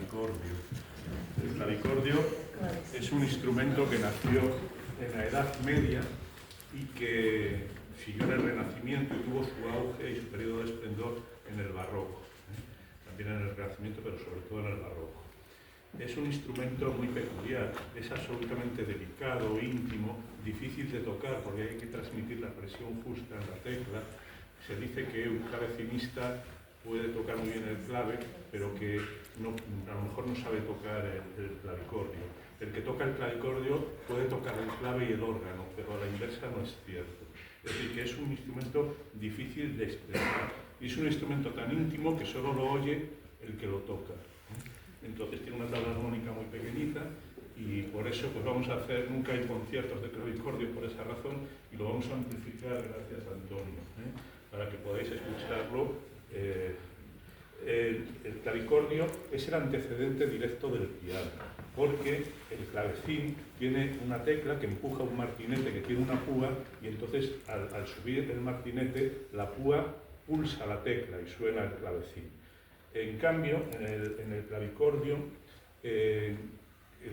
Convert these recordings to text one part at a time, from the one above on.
clavicordio. El clavicordio es un instrumento que nació en la Edad Media y que siguió en el Renacimiento y tuvo su auge y su periodo de esplendor en el Barroco. También en el Renacimiento, pero sobre todo en el Barroco. Es un instrumento muy peculiar, es absolutamente delicado, íntimo, difícil de tocar porque hay que transmitir la presión justa en la tecla. Se dice que un clavecinista puede tocar muy bien el clave, pero que a lo mejor no sabe tocar el clavicordio. El que toca el clavicordio puede tocar el clave y el órgano, pero a la inversa no es cierto. Es decir, que es un instrumento difícil de expresar. Y es un instrumento tan íntimo que solo lo oye el que lo toca. Entonces tiene una tabla armónica muy pequeñita y por eso pues vamos a hacer, nunca hay conciertos de clavicordio por esa razón y lo vamos a amplificar gracias a Antonio, para que podáis escucharlo. El clavicordio es el antecedente directo del piano, porque el clavecín tiene una tecla que empuja un martinete que tiene una púa y entonces al subir el martinete la púa pulsa la tecla y suena el clavecín. En cambio, en el clavicordio,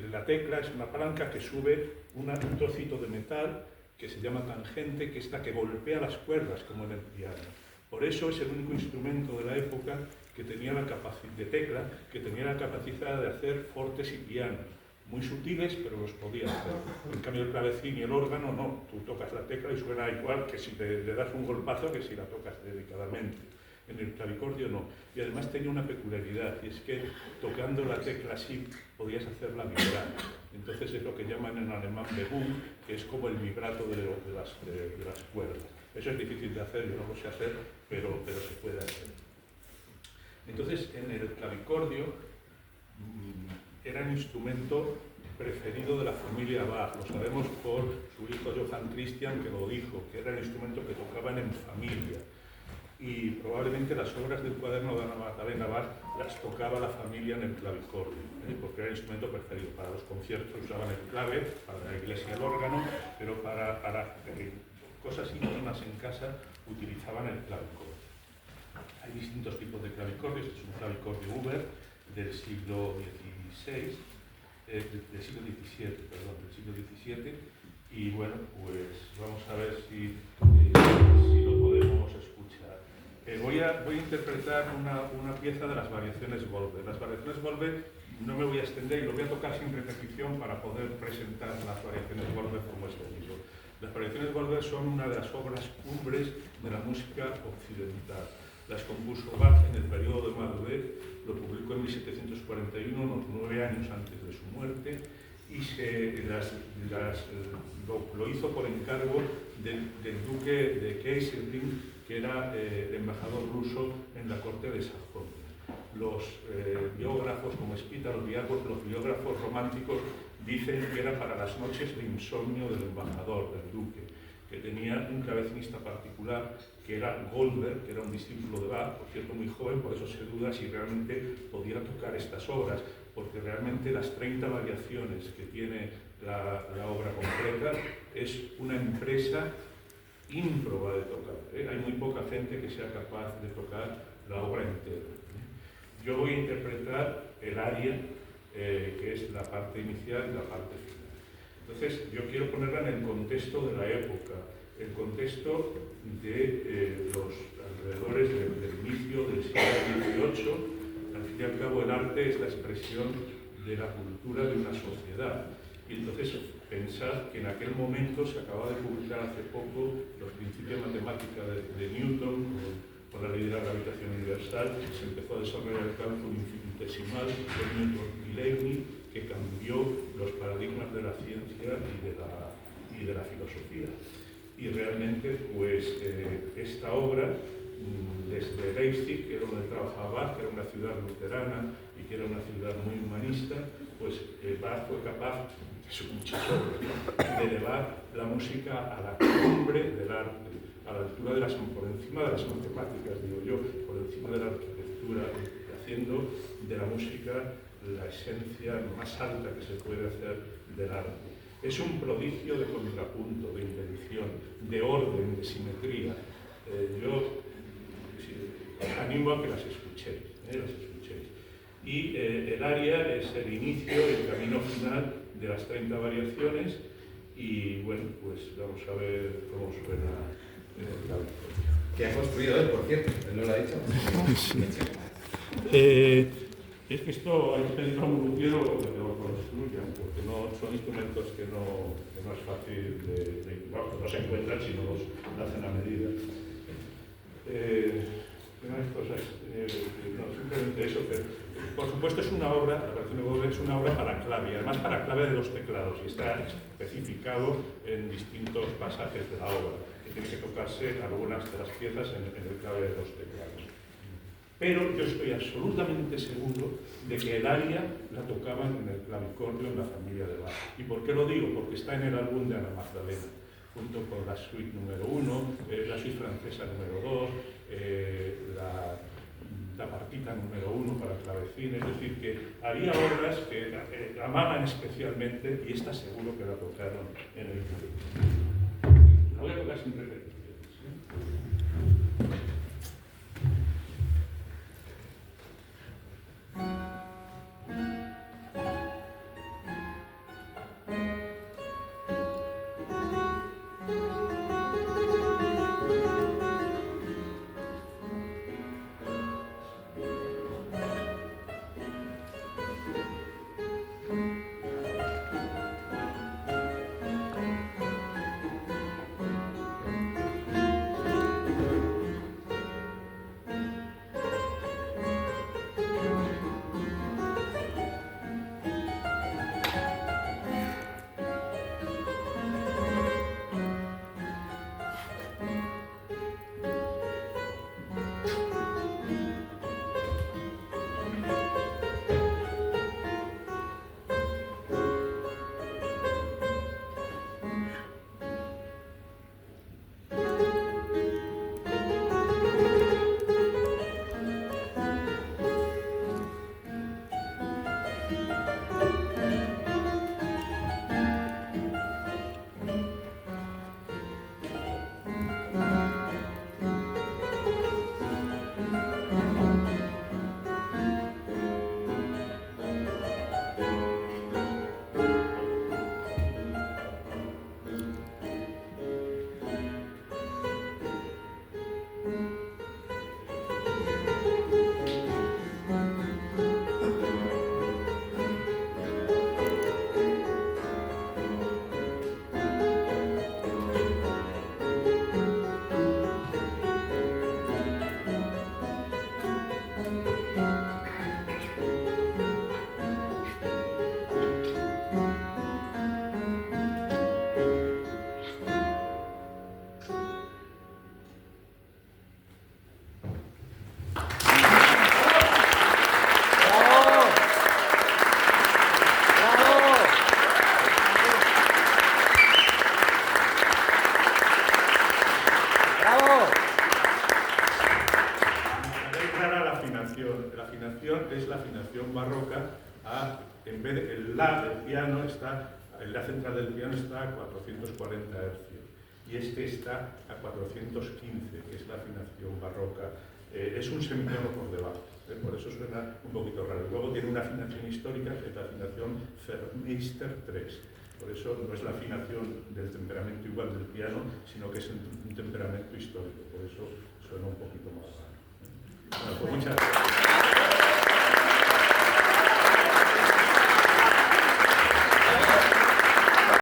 la tecla es una palanca que sube un trocito de metal que se llama tangente, que es la que golpea las cuerdas, como en el piano. Por eso es el único instrumento de la época que tenía la capacidad de tecla, que tenía la capacidad de hacer fortes y pianos, muy sutiles, pero los podía hacer. En cambio, el clavecín y el órgano no, tú tocas la tecla y suena igual que si le das un golpazo que si la tocas dedicadamente. En el clavicordio no. Y además tenía una peculiaridad, y es que tocando la tecla así podías hacerla vibrar. Entonces es lo que llaman en alemán Bebung, que es como el vibrato de las cuerdas. Eso es difícil de hacer, yo no lo sé hacer, pero se puede hacer. Entonces en el clavicordio era un instrumento preferido de la familia Bach. Lo sabemos por su hijo Johann Christian, que lo dijo, que era el instrumento que tocaban en familia. Y probablemente las obras del cuaderno de Ana Magdalena Bach las tocaba la familia en el clavicordio, porque era el instrumento preferido. Para los conciertos usaban el clave, para la iglesia el órgano, pero para cosas íntimas en casa utilizaban el clavicordio. Hay distintos tipos de clavicordios. Este es un clavicordio Huber del siglo XVII, del siglo XVII, y bueno, pues vamos a ver si lo podemos escuchar. Voy a interpretar una pieza de las variaciones Goldberg. Las variaciones Goldberg no me voy a extender y lo voy a tocar sin repetición para poder presentar las variaciones Goldberg como es debido. Las variaciones Goldberg son una de las obras cumbres de la música occidental. Las compuso Bach en el periodo de madurez, lo publicó en 1741, unos 9 años antes de su muerte, y lo hizo por encargo del duque de Kaiserling, que era el embajador ruso en la corte de Sajonia. Los biógrafos como Spita, los biógrafos románticos dicen que era para las noches de insomnio del embajador, del duque, que tenía un clavecinista particular que era Goldberg, que era un discípulo de Bach, por cierto muy joven, por eso se duda si realmente podía tocar estas obras, porque realmente las 30 variaciones que tiene la obra completa es una empresa ímproba de tocar. Hay muy poca gente que sea capaz de tocar la obra entera. Yo voy a interpretar el aria, que es la parte inicial y la parte final. Entonces, yo quiero ponerla en el contexto de la época, el contexto de los alrededores del inicio del siglo XVIII. Al fin y al cabo, el arte es la expresión de la cultura de una sociedad. Y entonces, pensad que en aquel momento se acababa de publicar hace poco los principios de matemática de Newton, con la ley de la gravitación universal. Se empezó a desarrollar el cálculo infinitesimal de Newton y Leibniz, que cambió los paradigmas de la ciencia y de la filosofía. Y realmente, pues, esta obra, desde Leipzig, que era donde trabajaba Bach, que era una ciudad luterana y que era una ciudad muy humanista, pues Bach fue capaz, son muchas obras, de elevar la música a la cumbre del arte, a la altura por encima de las matemáticas, digo yo, por encima de la arquitectura, haciendo de la música la esencia más alta que se puede hacer del arte. Es un prodigio de contrapunto, de intención, de orden, de simetría. Yo os animo a que las escuchéis. y el aria es el inicio, el camino final de las 30 variaciones y bueno, pues vamos a ver cómo suena el clavicordio. Que ha construido él, por cierto, él no lo ha dicho. Es que esto hay que pedir a un luthiero que lo construyan, porque no son instrumentos que no es fácil bueno, no se encuentran si no los hacen a medida. Unas cosas, no, simplemente eso, pero por supuesto es una obra, la operación de Bobre es una obra para clave, y además para clave de los teclados, y está especificado en distintos pasajes de la obra, que tiene que tocarse algunas de las piezas en el clave de los teclados. Pero yo estoy absolutamente seguro de que el aria la tocaban en el clavicordio en la familia de Bach. ¿Y por qué lo digo? Porque está en el álbum de Ana Magdalena, junto con la suite número 1, la suite francesa número 2, la partita número 1 para clavecín. Es decir, que había obras que amaban especialmente y esta seguro que la tocaron en el clavicordio. La voy a tocar sin repeticiones. La afinación es la afinación barroca en vez de el La del piano está, el La central del piano está a 440 Hz y este está a 415, que es la afinación barroca. Es un semitono por debajo, por eso suena un poquito raro. Luego tiene una afinación histórica, que es la afinación Vermeister 3. Por eso no es la afinación del temperamento igual del piano, sino que es un temperamento histórico. Por eso suena un poquito más raro. Bueno, pues muchas gracias.